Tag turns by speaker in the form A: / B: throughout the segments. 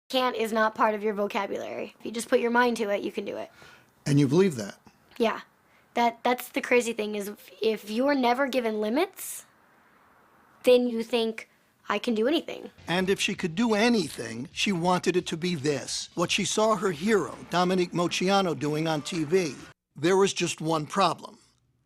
A: Can't is not part of your vocabulary. If you just put your mind to it, you can do it.
B: And you believe that?
A: Yeah. That's the crazy thing is if you're never given limits, then you think, I can do anything.
B: And if she could do anything, she wanted it to be this, what she saw her hero, Dominique Moceanu, doing on TV. There was just one problem.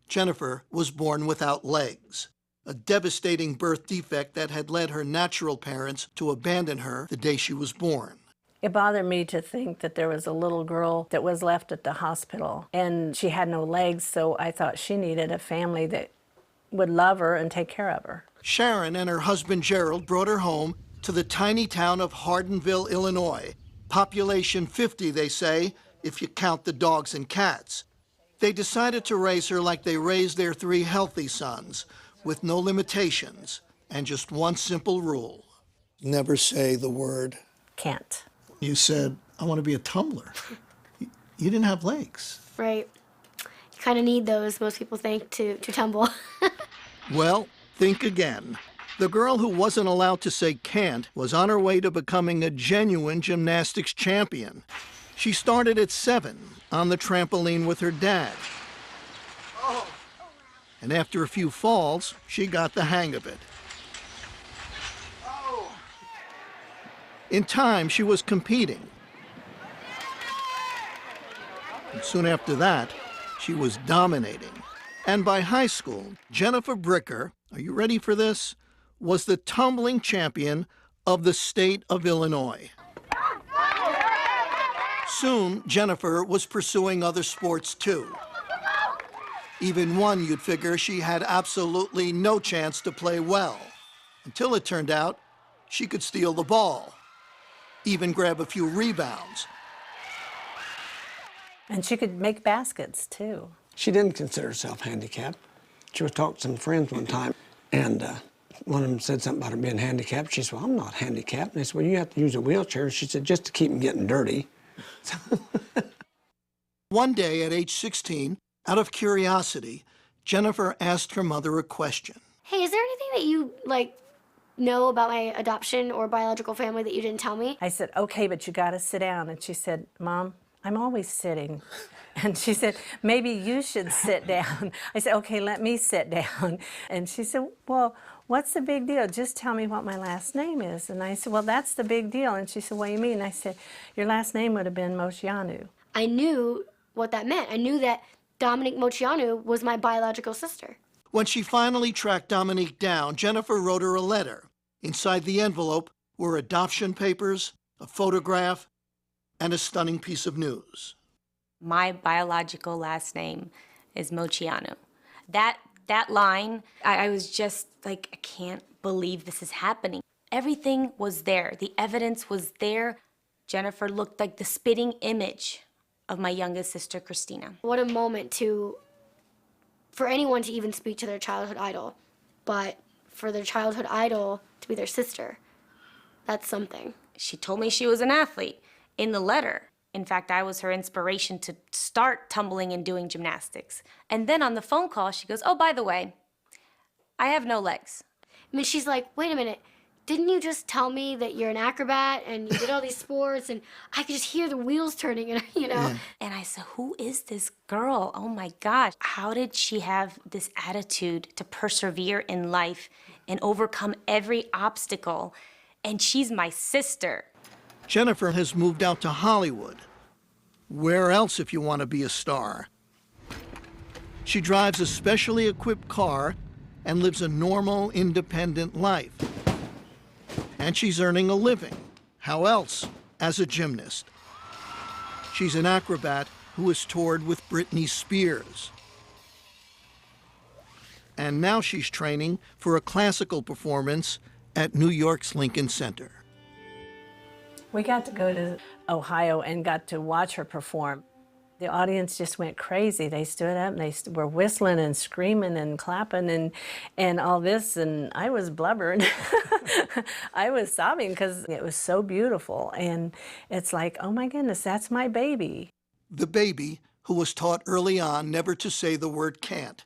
B: Jennifer was born without legs, a devastating birth defect that had led her natural parents to abandon her the day she was born.
C: It bothered me to think that there was a little girl that was left at the hospital and she had no legs, so I thought she needed a family that would love her and take care of her.
B: Sharon and her husband Gerald brought her home to the tiny town of Hardinville, Illinois. Population 50, they say, if you count the dogs and cats. They decided to raise her like they raised their 3 healthy sons, with no limitations and just one simple rule. Never say the word
C: Can't.
B: You said, I want to be a tumbler. You didn't have legs.
A: Right. You kind of need those, most people think, to tumble.
B: Well, think again. The girl who wasn't allowed to say can't was on her way to becoming a genuine gymnastics champion. She started at 7 on the trampoline with her dad. And after a few falls, she got the hang of it. In time, she was competing. And soon after that, she was dominating. And by high school, Jennifer Bricker, are you ready for this, was the tumbling champion of the state of Illinois. Soon, Jennifer was pursuing other sports too. Even one you'd figure she had absolutely no chance to play well, until it turned out she could steal the ball, even grab a few rebounds.
C: And she could make baskets, too.
D: She didn't consider herself handicapped. She was talking to some friends one time, and one of them said something about her being handicapped. She said, well, I'm not handicapped. And they said, well, you have to use a wheelchair. She said, just to keep them getting dirty.
B: One day at age 16, out of curiosity, Jennifer asked her mother a question.
A: Hey, is there anything that you, know about my adoption or biological family that you didn't tell me?
C: I said, okay, but you gotta sit down. And she said, Mom, I'm always sitting. And she said, maybe you should sit down. I said, okay, let me sit down. And she said, well, what's the big deal? Just tell me what my last name is. And I said, well, that's the big deal. And she said, what do you mean? I said, your last name would have been Moceanu.
A: I knew what that meant. I knew that Dominique Moceanu was my biological sister.
B: When she finally tracked Dominique down, Jennifer wrote her a letter. Inside the envelope were adoption papers, a photograph, and a stunning piece of news.
E: My biological last name is Moceanu. That line, I was just like, I can't believe this is happening. Everything was there. The evidence was there. Jennifer looked like the spitting image of my youngest sister, Christina.
A: What a moment for anyone to even speak to their childhood idol, but for their childhood idol to be their sister, that's something.
E: She told me she was an athlete in the letter. In fact, I was her inspiration to start tumbling and doing gymnastics. And then on the phone call, she goes, oh, by the way, I have no legs.
A: I mean, she's like, wait a minute, didn't you just tell me that you're an acrobat and you did all these sports? And I could just hear the wheels turning, and
B: Yeah.
E: And I said, who is this girl? Oh my gosh. How did she have this attitude to persevere in life and overcome every obstacle? And she's my sister.
B: Jennifer has moved out to Hollywood. Where else if you want to be a star? She drives a specially equipped car and lives a normal, independent life. And she's earning a living. How else? As a gymnast. She's an acrobat who has toured with Britney Spears. And now she's training for a classical performance at New York's Lincoln Center.
C: We got to go to Ohio and got to watch her perform. The audience just went crazy. They stood up and they were whistling and screaming and clapping and all this, and I was blubbering. I was sobbing because it was so beautiful, and it's like, oh my goodness, that's my baby.
B: The baby who was taught early on never to say the word can't.